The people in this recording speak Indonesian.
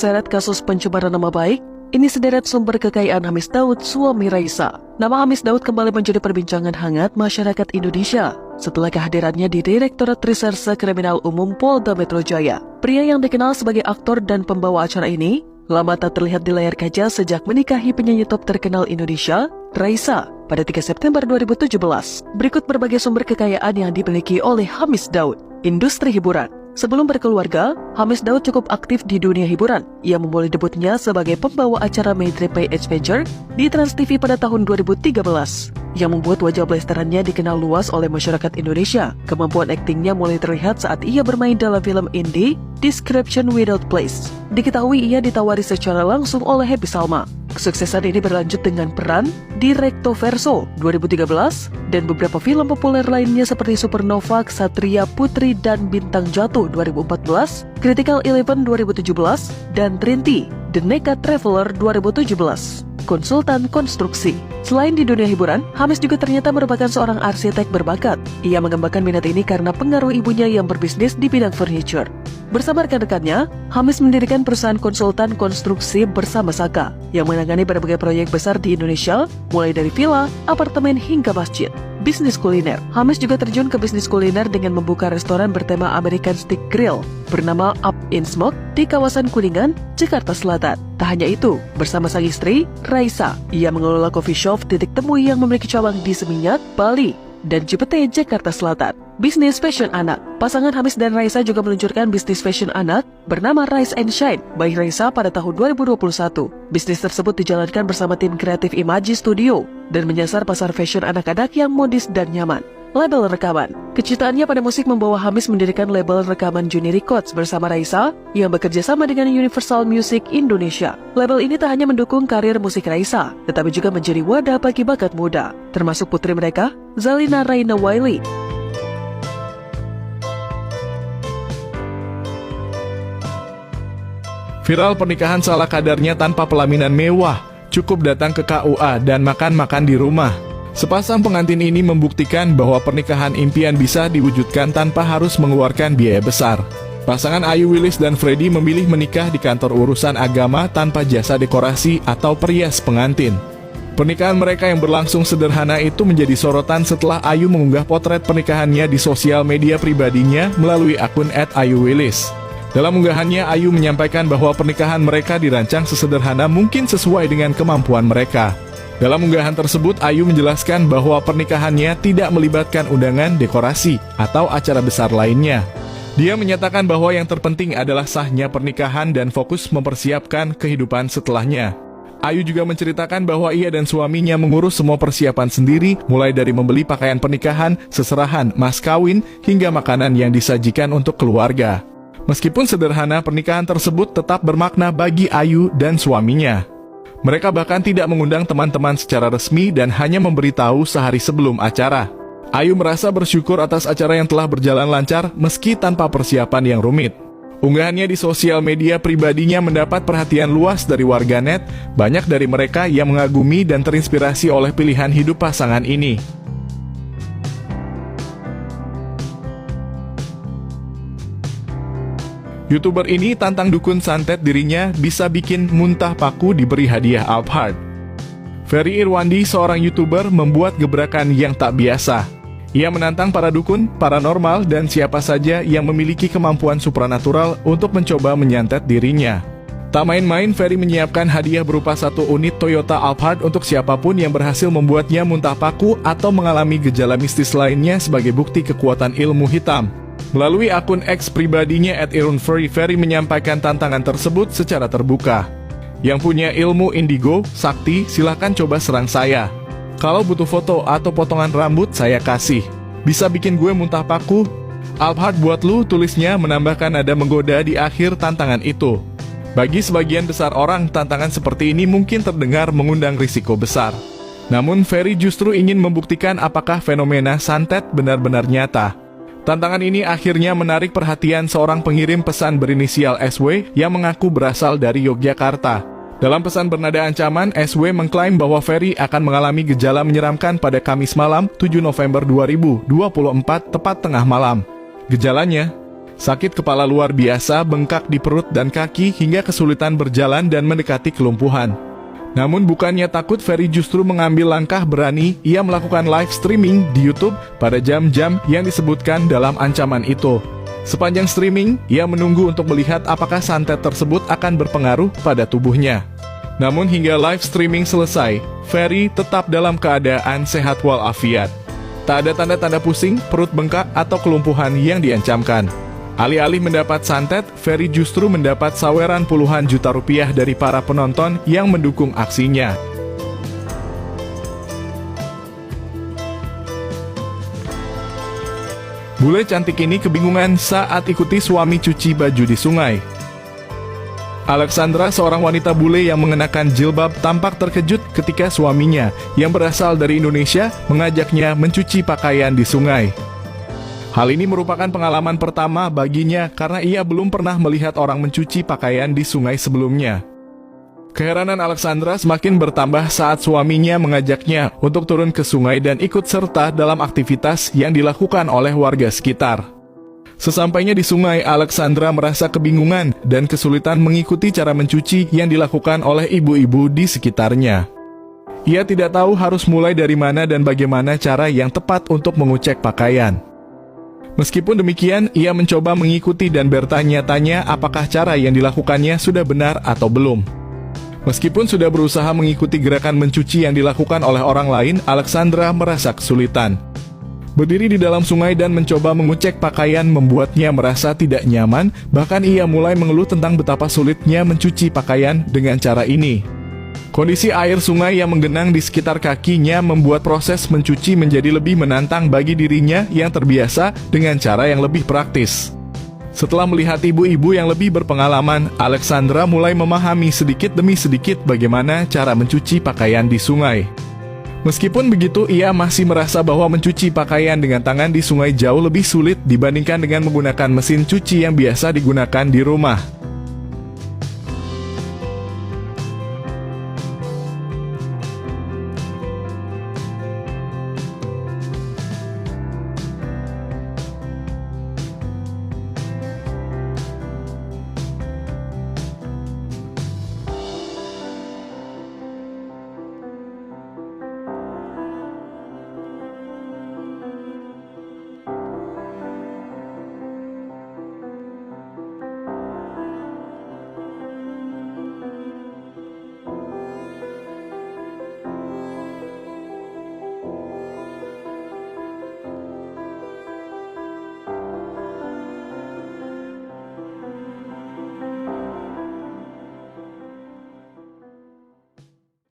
terseret kasus pencemaran nama baik, ini sederet sumber kekayaan Hamis Daud, suami Raisa. Nama Hamis Daud kembali menjadi perbincangan hangat masyarakat Indonesia setelah kehadirannya di Direktorat Reserse Kriminal Umum Polda Metro Jaya. Pria yang dikenal sebagai aktor dan pembawa acara ini lama tak terlihat di layar kaca sejak menikahi penyanyi top terkenal Indonesia, Raisa, pada 3 September 2017. Berikut berbagai sumber kekayaan yang dimiliki oleh Hamis Daud. Industri hiburan. Sebelum berkeluarga, Hamis Daud cukup aktif di dunia hiburan. Ia memulai debutnya sebagai pembawa acara Maitre Pay Adventure di Trans TV pada tahun 2013, yang membuat wajah blasterannya dikenal luas oleh masyarakat Indonesia. Kemampuan aktingnya mulai terlihat saat ia bermain dalam film indie Description Without Place. Diketahui ia ditawari secara langsung oleh Happy Salma. Kesuksesan ini berlanjut dengan peran di Recto Verso 2013 dan beberapa film populer lainnya seperti Supernova, Ksatria Putri dan Bintang Jatuh 2014, Critical Eleven 2017, dan Trinity, The Naked Traveler 2017. Konsultan konstruksi. Selain di dunia hiburan, Hamis juga ternyata merupakan seorang arsitek berbakat. Ia mengembangkan minat ini karena pengaruh ibunya yang berbisnis di bidang furniture. Bersama rekan-rekannya, Hamis mendirikan perusahaan konsultan konstruksi bersama Saka yang menangani berbagai proyek besar di Indonesia, mulai dari villa, apartemen hingga masjid. Bisnis kuliner. Hamis juga terjun ke bisnis kuliner dengan membuka restoran bertema American Stick Grill bernama Up in Smoke di kawasan Kuningan, Jakarta Selatan. Tak hanya itu, bersama sang istri, Raisa, ia mengelola coffee shop titik temu yang memiliki cabang di Seminyak, Bali, dan Cipete, Jakarta Selatan. Bisnis fashion anak. Pasangan Hamis dan Raisa juga meluncurkan bisnis fashion anak bernama Rise and Shine by Raisa pada tahun 2021. Bisnis tersebut dijalankan bersama tim kreatif Imaji Studio dan menyasar pasar fashion anak-anak yang modis dan nyaman. Label rekaman. Kecintaannya pada musik membawa Hamis mendirikan label rekaman Juni Records bersama Raisa yang bekerja sama dengan Universal Music Indonesia. Label ini tak hanya mendukung karir musik Raisa, tetapi juga menjadi wadah bagi bakat muda, termasuk putri mereka, Zalina Raina Wiley. Viral pernikahan salah kadarnya tanpa pelaminan mewah, cukup datang ke KUA dan makan-makan di rumah. Sepasang pengantin ini membuktikan bahwa pernikahan impian bisa diwujudkan tanpa harus mengeluarkan biaya besar. Pasangan Ayu Willis dan Freddy memilih menikah di kantor urusan agama tanpa jasa dekorasi atau perias pengantin. Pernikahan mereka yang berlangsung sederhana itu menjadi sorotan setelah Ayu mengunggah potret pernikahannya di sosial media pribadinya melalui akun @ayuwillis. Dalam unggahannya, Ayu menyampaikan bahwa pernikahan mereka dirancang sesederhana mungkin sesuai dengan kemampuan mereka. Dalam unggahan tersebut, Ayu menjelaskan bahwa pernikahannya tidak melibatkan undangan, dekorasi, atau acara besar lainnya. Dia menyatakan bahwa yang terpenting adalah sahnya pernikahan dan fokus mempersiapkan kehidupan setelahnya. Ayu juga menceritakan bahwa ia dan suaminya mengurus semua persiapan sendiri, mulai dari membeli pakaian pernikahan, seserahan, mas kawin, hingga makanan yang disajikan untuk keluarga. Meskipun sederhana, pernikahan tersebut tetap bermakna bagi Ayu dan suaminya. Mereka bahkan tidak mengundang teman-teman secara resmi dan hanya memberitahu sehari sebelum acara. Ayu merasa bersyukur atas acara yang telah berjalan lancar meski tanpa persiapan yang rumit. Unggahannya di sosial media pribadinya mendapat perhatian luas dari warganet, banyak dari mereka yang mengagumi dan terinspirasi oleh pilihan hidup pasangan ini. YouTuber ini tantang dukun santet dirinya bisa bikin muntah paku diberi hadiah Alphard. Ferry Irwandi, seorang YouTuber, membuat gebrakan yang tak biasa. Ia menantang para dukun, paranormal, dan siapa saja yang memiliki kemampuan supranatural untuk mencoba menyantet dirinya. Tak main-main, Ferry menyiapkan hadiah berupa 1 unit Toyota Alphard untuk siapapun yang berhasil membuatnya muntah paku atau mengalami gejala mistis lainnya sebagai bukti kekuatan ilmu hitam. Melalui akun X pribadinya @irunferry, Ferry menyampaikan tantangan tersebut secara terbuka. Yang punya ilmu indigo, sakti, silakan coba serang saya. Kalau butuh foto atau potongan rambut, saya kasih. Bisa bikin gue muntah paku? Alphard buat lu, tulisnya menambahkan nada menggoda di akhir tantangan itu. Bagi sebagian besar orang, tantangan seperti ini mungkin terdengar mengundang risiko besar. Namun Ferry justru ingin membuktikan apakah fenomena santet benar-benar nyata. Tantangan ini akhirnya menarik perhatian seorang pengirim pesan berinisial SW yang mengaku berasal dari Yogyakarta. Dalam pesan bernada ancaman, SW mengklaim bahwa Ferry akan mengalami gejala menyeramkan pada Kamis malam 7 November 2024 tepat tengah malam. Gejalanya, Sakit kepala luar biasa, bengkak di perut dan kaki hingga kesulitan berjalan dan mendekati kelumpuhan. Namun bukannya takut, Ferry justru mengambil langkah berani. Ia melakukan live streaming di YouTube pada jam-jam yang disebutkan dalam ancaman itu. Sepanjang streaming, ia menunggu untuk melihat apakah santet tersebut akan berpengaruh pada tubuhnya. Namun hingga live streaming selesai, Ferry tetap dalam keadaan sehat walafiat. Tak ada tanda-tanda pusing, perut bengkak, atau kelumpuhan yang diancamkan. Alih-alih mendapat santet, Ferry justru mendapat saweran puluhan juta rupiah dari para penonton yang mendukung aksinya. Bule cantik ini kebingungan saat ikuti suami cuci baju di sungai. Alexandra, seorang wanita bule yang mengenakan jilbab, tampak terkejut ketika suaminya yang berasal dari Indonesia mengajaknya mencuci pakaian di sungai. Hal ini merupakan pengalaman pertama baginya karena ia belum pernah melihat orang mencuci pakaian di sungai sebelumnya. Keheranan Alexandra semakin bertambah saat suaminya mengajaknya untuk turun ke sungai dan ikut serta dalam aktivitas yang dilakukan oleh warga sekitar. Sesampainya di sungai, Alexandra merasa kebingungan dan kesulitan mengikuti cara mencuci yang dilakukan oleh ibu-ibu di sekitarnya. Ia tidak tahu harus mulai dari mana dan bagaimana cara yang tepat untuk mengucek pakaian. Meskipun demikian, ia mencoba mengikuti dan bertanya-tanya apakah cara yang dilakukannya sudah benar atau belum. Meskipun sudah berusaha mengikuti gerakan mencuci yang dilakukan oleh orang lain, Alexandra merasa kesulitan. Berdiri di dalam sungai dan mencoba mengucek pakaian membuatnya merasa tidak nyaman, bahkan ia mulai mengeluh tentang betapa sulitnya mencuci pakaian dengan cara ini. Kondisi air sungai yang menggenang di sekitar kakinya membuat proses mencuci menjadi lebih menantang bagi dirinya yang terbiasa dengan cara yang lebih praktis. Setelah melihat ibu-ibu yang lebih berpengalaman, Alexandra mulai memahami sedikit demi sedikit bagaimana cara mencuci pakaian di sungai. Meskipun begitu, ia masih merasa bahwa mencuci pakaian dengan tangan di sungai jauh lebih sulit dibandingkan dengan menggunakan mesin cuci yang biasa digunakan di rumah.